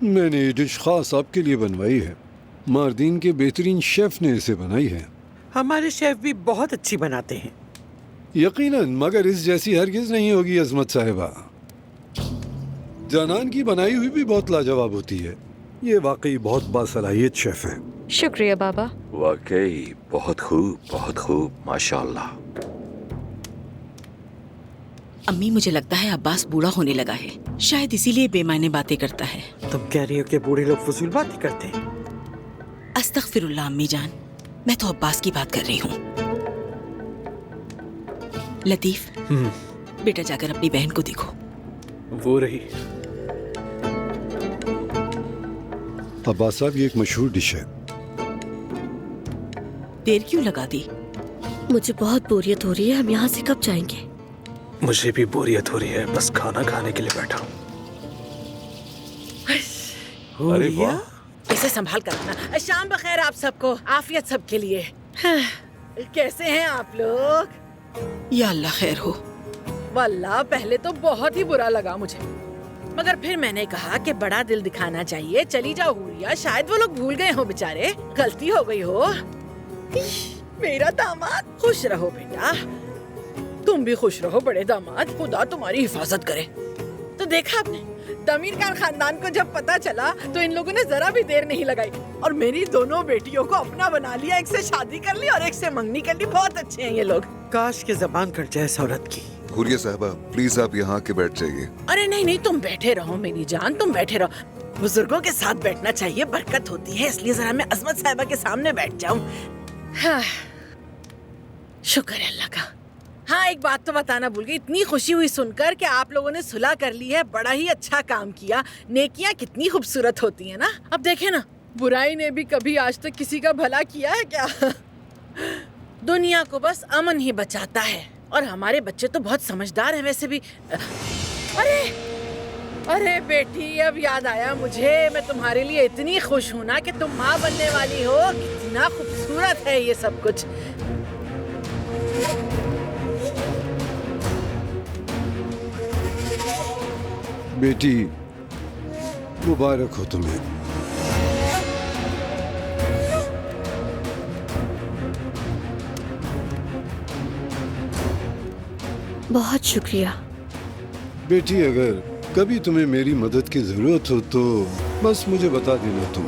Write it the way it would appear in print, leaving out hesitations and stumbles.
میں نے یہ ڈش خاص آپ کے لیے بنوائی ہے. ماردین کے بہترین شیف نے اسے بنائی ہے. ہمارے شیف بھی بہت اچھی بناتے ہیں. یقیناً، مگر اس جیسی ہرگز نہیں ہوگی عظمت صاحبہ. جانان کی بنائی ہوئی بھی بہت لاجواب ہوتی ہے. یہ واقعی بہت باصلاحیت شیف ہے. شکریہ بابا. واقعی بہت خوب، بہت خوب، ماشاءاللہ. امی مجھے لگتا ہے عباس بوڑھا ہونے لگا ہے، شاید اسی لیے بے معنی باتیں کرتا ہے. تم کہہ رہی ہو کہ بوڑھے لوگ فضول باتیں کرتے ہیں؟ استغفر اللہ امی جان، میں تو عباس کی بات کر رہی ہوں. لطیف، بیٹا جا کر اپنی بہن کو دیکھو. وہ رہی. عباس صاحب، یہ ایک مشہور ڈش ہے. دیر کیوں لگا دی؟ مجھے بہت بوریت ہو رہی ہے. ہم یہاں سے کب جائیں گے؟ مجھے بھی بوریت ہو رہی ہے، بس کھانا کھانے کے لیے بیٹھا ہوں. ارے واہ، اسے سنبھال کر رکھنا. شام بخیر آپ سب کو، عافیت سب کے لیے. کیسے ہیں آپ لوگ؟ یا اللہ خیر ہو. واللہ پہلے تو بہت ہی برا لگا مجھے، مگر پھر میں نے کہا کہ بڑا دل دکھانا چاہیے. چلی جاؤ ہوریا، شاید وہ لوگ بھول گئے ہو بیچارے، غلطی ہو گئی ہو. میرا داماد خوش رہو بیٹا، تم بھی خوش رہو بڑے داماد، خدا تمہاری حفاظت کرے. تو دیکھا آپ نے، دمیر خان خاندان کو جب پتا چلا تو ان لوگوں نے ذرا بھی دیر نہیں لگائی اور میری دونوں بیٹیوں کو اپنا بنا لیا. ایک سے شادی کر لی اور ایک سے منگنی کر لی. بہت اچھے ہیں یہ لوگ. کاش کے زبان کٹ جائے اس عورت کی. حوریہ صاحبہ پلیز آپ یہاں کے بیٹھ جائیے. ارے نہیں نہیں، تم بیٹھے رہو میری جان، تم بیٹھے رہو. بزرگوں کے ساتھ بیٹھنا چاہیے، برکت ہوتی ہے. اس لیے ذرا میں عظمت صاحبہ کے سامنے بیٹھ جاؤں. شکر ہے اللہ کا. ہاں، ایک بات تو بتانا بھول گئی. اتنی خوشی ہوئی سن کر کہ آپ لوگوں نے صلح کر لی ہے. بڑا ہی اچھا کام کیا. نیکیاں کتنی خوبصورت ہوتی ہیں نا. اب دیکھیں نا، برائی نے بھی کبھی آج تک کسی کا بھلا کیا ہے کیا؟ دنیا کو بس امن ہی بچاتا ہے. اور ہمارے بچے تو بہت سمجھدار ہیں ویسے بھی. ارے بیٹی، اب یاد آیا مجھے، میں تمہارے لیے اتنی خوش ہوں نا کہ تم ماں بننے والی ہو. کتنا خوبصورت ہے یہ سب کچھ. بیٹی، مبارک ہو تمہیں. بہت شکریہ. بیٹی، اگر کبھی تمہیں میری مدد کی ضرورت ہو تو بس مجھے بتا دینا. تم